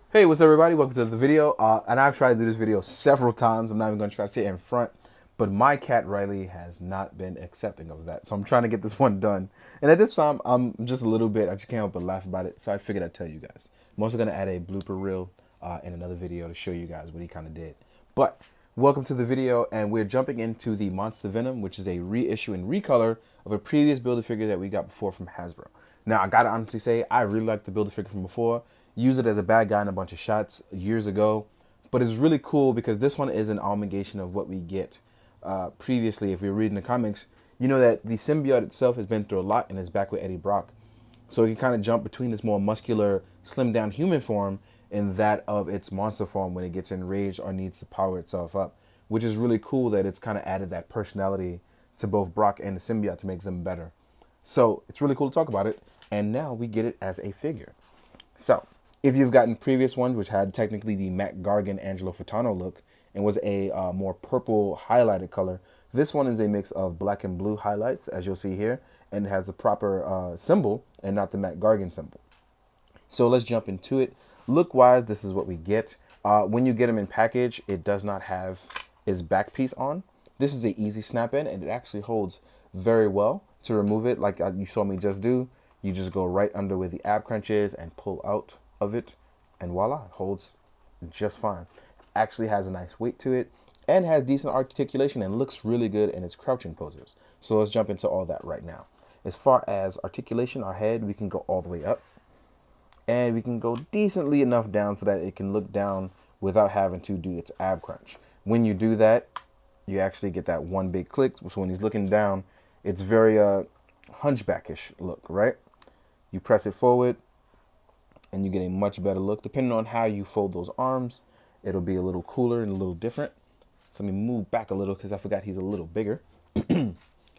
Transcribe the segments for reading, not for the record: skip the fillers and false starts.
Hey, what's up, everybody? Welcome to the video. And I've tried to do this video several times. I'm not even going to try to sit in front, but my cat Riley has not been accepting of that. So I'm trying to get this one done. And at this time, I'm just a little bit, I just can't help but laugh about it. So I figured I'd tell you guys. I'm also going to add a blooper reel in another video to show you guys what he kind of did. But welcome to the video, and we're jumping into the Monster Venom, which is a reissue and recolor of a previous Build-A-Figure that we got before from Hasbro. Now, I gotta honestly say, I really like the Build-A-Figure from before. Used it as a bad guy in a bunch of shots years ago. But it's really cool because this one is an amalgamation of what we get previously. If you're reading the comics, you know that the symbiote itself has been through a lot and is back with Eddie Brock. So it can kind of jump between this more muscular, slimmed down human form and that of its monster form when it gets enraged or needs to power itself up. Which is really cool that it's kind of added that personality to both Brock and the symbiote to make them better. So it's really cool to talk about it. And now we get it as a figure. So if you've gotten previous ones, which had technically the Matt Gargan Angelo Furtado look and was a more purple highlighted color, this one is a mix of black and blue highlights, as you'll see here, and it has the proper symbol and not the Matt Gargan symbol. So let's jump into it. Look-wise, this is what we get. When you get them in package, it does not have its back piece on. This is an easy snap-in, and it actually holds very well. To remove it, like you saw me just do, you just go right under where the ab crunch is and pull out of it, and voila, it holds just fine. Actually has a nice weight to it and has decent articulation and looks really good in its crouching poses. So let's jump into all that right now. As far as articulation, our head, we can go all the way up and we can go decently enough down so that it can look down without having to do its ab crunch. When you do that, you actually get that one big click. So when he's looking down, it's very hunchbackish look, right? You press it forward and you get a much better look. Depending on how you fold those arms, it'll be a little cooler and a little different. So let me move back a little because I forgot he's a little bigger.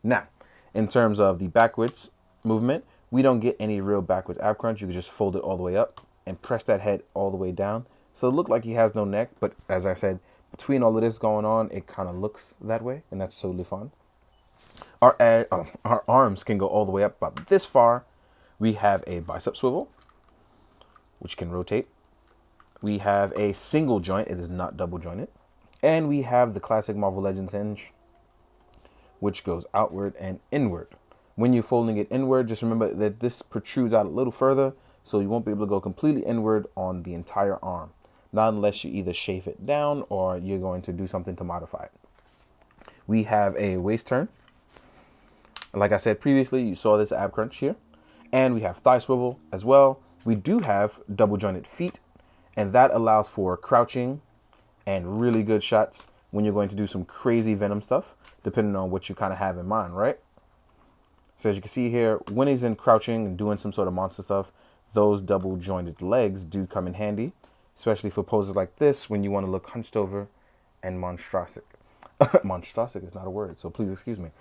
Now, in terms of the backwards movement, we don't get any real backwards ab crunch. You can just fold it all the way up and press that head all the way down. So it looked like he has no neck, but as I said, between all of this going on, it kind of looks that way, and that's totally fun. Our arms can go all the way up about this far. We have a bicep swivel, which can rotate. We have a single joint. It is not double jointed. And we have the classic Marvel Legends hinge, which goes outward and inward. When you're folding it inward, just remember that this protrudes out a little further, so you won't be able to go completely inward on the entire arm. Not unless you either shave it down or you're going to do something to modify it. We have a waist turn. Like I said previously, you saw this ab crunch here. And we have thigh swivel as well. We do have double jointed feet, and that allows for crouching and really good shots when you're going to do some crazy Venom stuff, depending on what you kind of have in mind, right? So as you can see here, when he's in crouching and doing some sort of monster stuff, those double jointed legs do come in handy, especially for poses like this when you want to look hunched over and monstrosic. Monstrosic is not a word, so please excuse me.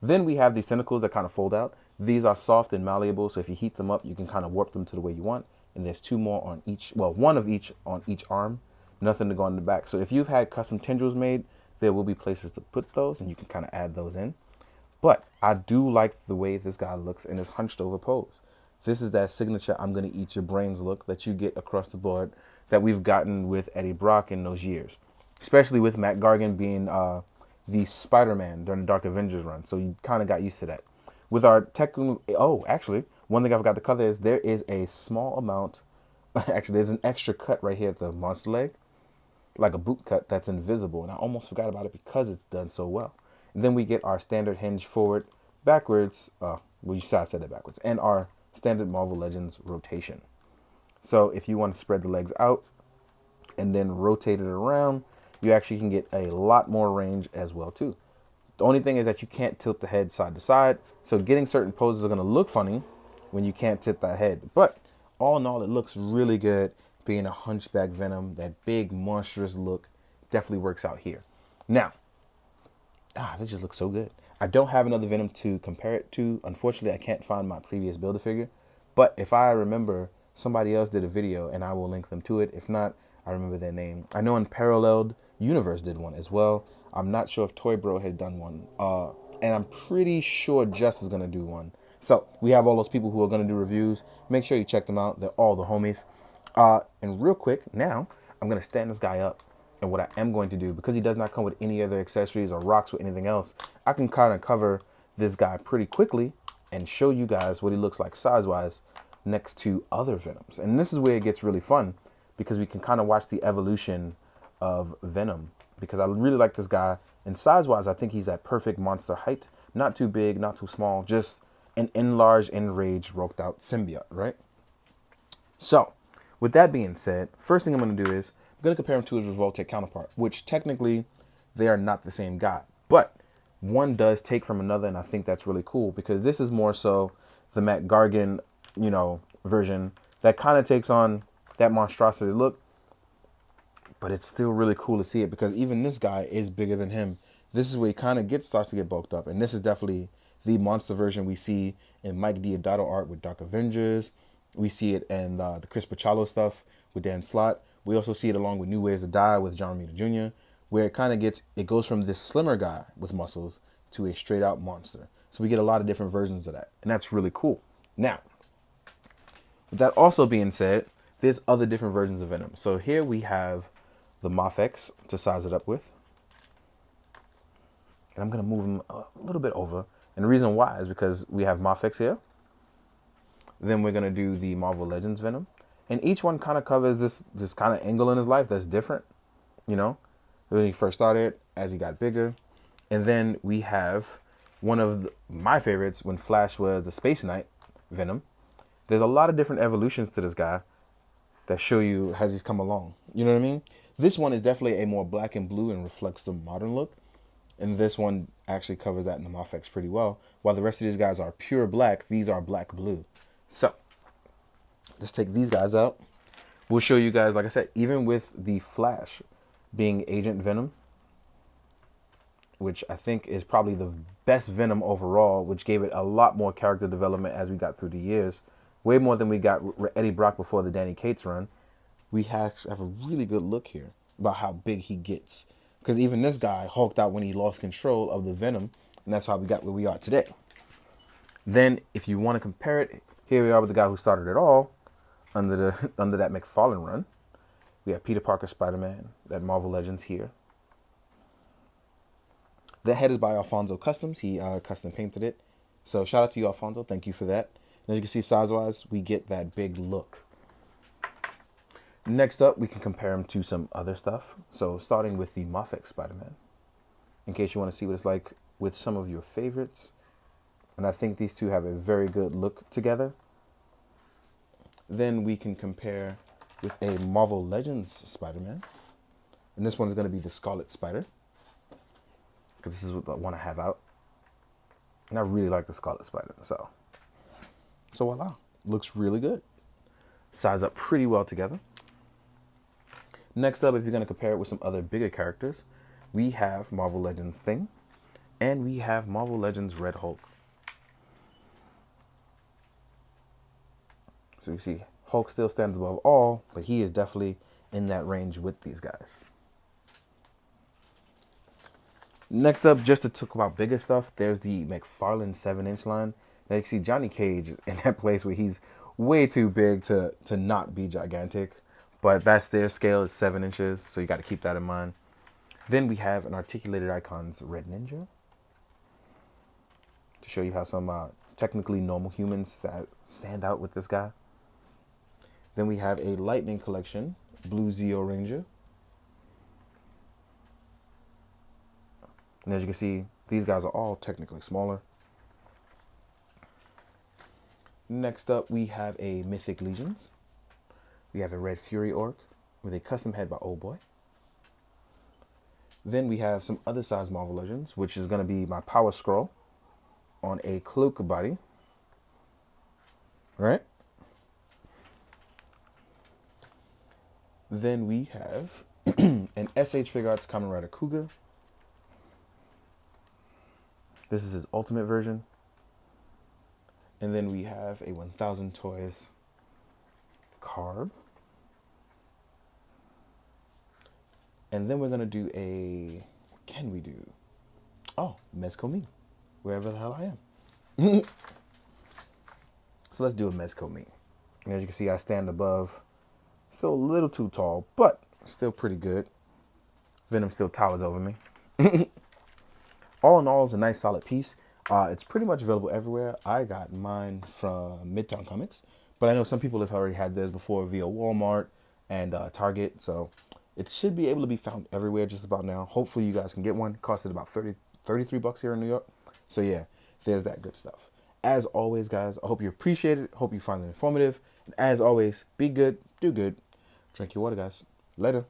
Then we have these tentacles that kind of fold out. These are soft and malleable, so if you heat them up, you can kind of warp them to the way you want. And there's two more on each, well, one of each on each arm, nothing to go on the back. So if you've had custom tendrils made, there will be places to put those, and you can kind of add those in. But I do like the way this guy looks in his hunched over pose. This is that signature I'm going to eat your brains look that you get across the board that we've gotten with Eddie Brock in those years. Especially with Matt Gargan being the Spider-Man during the Dark Avengers run. So you kind of got used to that. With our tech, oh, actually, one thing I forgot to cover is there is a small amount, actually there's an extra cut right here at the monster leg, like a boot cut that's invisible. And I almost forgot about it because it's done so well. And then we get our standard hinge forward, backwards, well, you said I said it backwards, and our standard Marvel Legends rotation. So if you want to spread the legs out and then rotate it around, you actually can get a lot more range as well too. The only thing is that you can't tilt the head side to side. So getting certain poses are going to look funny when you can't tilt that head. But all in all, it looks really good. Being a hunchback Venom, that big monstrous look definitely works out here. Now, this just looks so good. I don't have another Venom to compare it to. Unfortunately, I can't find my previous Build-A-Figure. But if I remember, somebody else did a video and I will link them to it. If not, I remember their name. I know Unparalleled Universe did one as well. I'm not sure if Toy Bro has done one. And I'm pretty sure Just is going to do one. So we have all those people who are going to do reviews. Make sure you check them out. They're all the homies. And real quick, now I'm going to stand this guy up. And what I am going to do, because he does not come with any other accessories or rocks with anything else, I can kind of cover this guy pretty quickly and show you guys what he looks like size-wise next to other Venoms. And this is where it gets really fun, because we can kind of watch the evolution of Venom, because I really like this guy. And size-wise, I think he's that perfect monster height. Not too big, not too small, just an enlarged, enraged, roped out symbiote, right? So, with that being said, first thing I'm going to do is I'm going to compare him to his Revoltech counterpart, which technically they are not the same guy, but one does take from another, and I think that's really cool, because this is more so the Matt Gargan, version that kind of takes on that monstrosity look, but it's still really cool to see it, because even this guy is bigger than him. This is where he kind of starts to get bulked up, and this is definitely the monster version we see in Mike Diodato art with Dark Avengers. We see it in the Chris Pachalo stuff with Dan Slott. We also see it along with New Ways to Die with John Romita Jr., where it goes from this slimmer guy with muscles to a straight out monster. So we get a lot of different versions of that, and that's really cool. Now, with that also being said, there's other different versions of Venom. So here we have the Mafex to size it up with. And I'm going to move him a little bit over. And the reason why is because we have Mafex here. Then we're going to do the Marvel Legends Venom. And each one kind of covers this kind of angle in his life that's different, when he first started, as he got bigger. And then we have one of my favorites, when Flash was the Space Knight Venom. There's a lot of different evolutions to this guy that show you as he's come along. You know what I mean? This one is definitely a more black and blue and reflects the modern look. And this one actually covers that in the Mafex pretty well. While the rest of these guys are pure black, these are black blue. So, let's take these guys out. We'll show you guys, like I said, even with the Flash being Agent Venom, which I think is probably the best Venom overall, which gave it a lot more character development as we got through the years. Way more than we got Eddie Brock before the Danny Cates run. We have a really good look here about how big he gets. Because even this guy hulked out when he lost control of the Venom, and that's how we got where we are today. Then, if you want to compare it, here we are with the guy who started it all under that McFarlane run. We have Peter Parker Spider-Man, that Marvel Legends here. The head is by Alfonso Customs. He custom painted it. So shout out to you, Alfonso. Thank you for that. And as you can see, size-wise, we get that big look. Next up, we can compare him to some other stuff. So starting with the Mafex Spider-Man, in case you want to see what it's like with some of your favorites. And I think these two have a very good look together. Then we can compare with a Marvel Legends Spider-Man. And this one's going to be the Scarlet Spider, because this is what I want to have out. And I really like the Scarlet Spider. So voila. Looks really good. Size up pretty well together. Next up, if you're going to compare it with some other bigger characters, we have Marvel Legends Thing, and we have Marvel Legends Red Hulk. So you see, Hulk still stands above all, but he is definitely in that range with these guys. Next up, just to talk about bigger stuff, there's the McFarlane 7-inch line. Now you see Johnny Cage in that place where he's way too big to not be gigantic. But that's their scale, it's 7 inches, so you got to keep that in mind. Then we have an Articulated Icons Red Ninja, to show you how some technically normal humans stand out with this guy. Then we have a Lightning Collection Blue Zeo Ranger. And as you can see, these guys are all technically smaller. Next up, we have a Mythic Legions. We have a Red Fury Orc with a custom head by Old Boy. Then we have some other size Marvel Legends, which is going to be my Power Scroll on a cloak body. Right? Then we have an SH Figure Arts Kamen Rider Cougar. This is his ultimate version. And then we have a 1000 Toys Carb. And then we're going to do Mezco Me, wherever the hell I am. So let's do a Mezco Me. And as you can see, I stand above Still a little too tall, but still pretty good. Venom still towers over me. All in all, it's a nice solid piece. It's pretty much available everywhere. I got mine from Midtown Comics, but I know some people have already had theirs before via Walmart and Target, so it should be able to be found everywhere just about now. Hopefully you guys can get one. It costed about 33 bucks here in New York. So yeah, there's that good stuff. As always, guys, I hope you appreciate it. Hope you find it informative. And as always, be good, do good. Drink your water, guys. Later.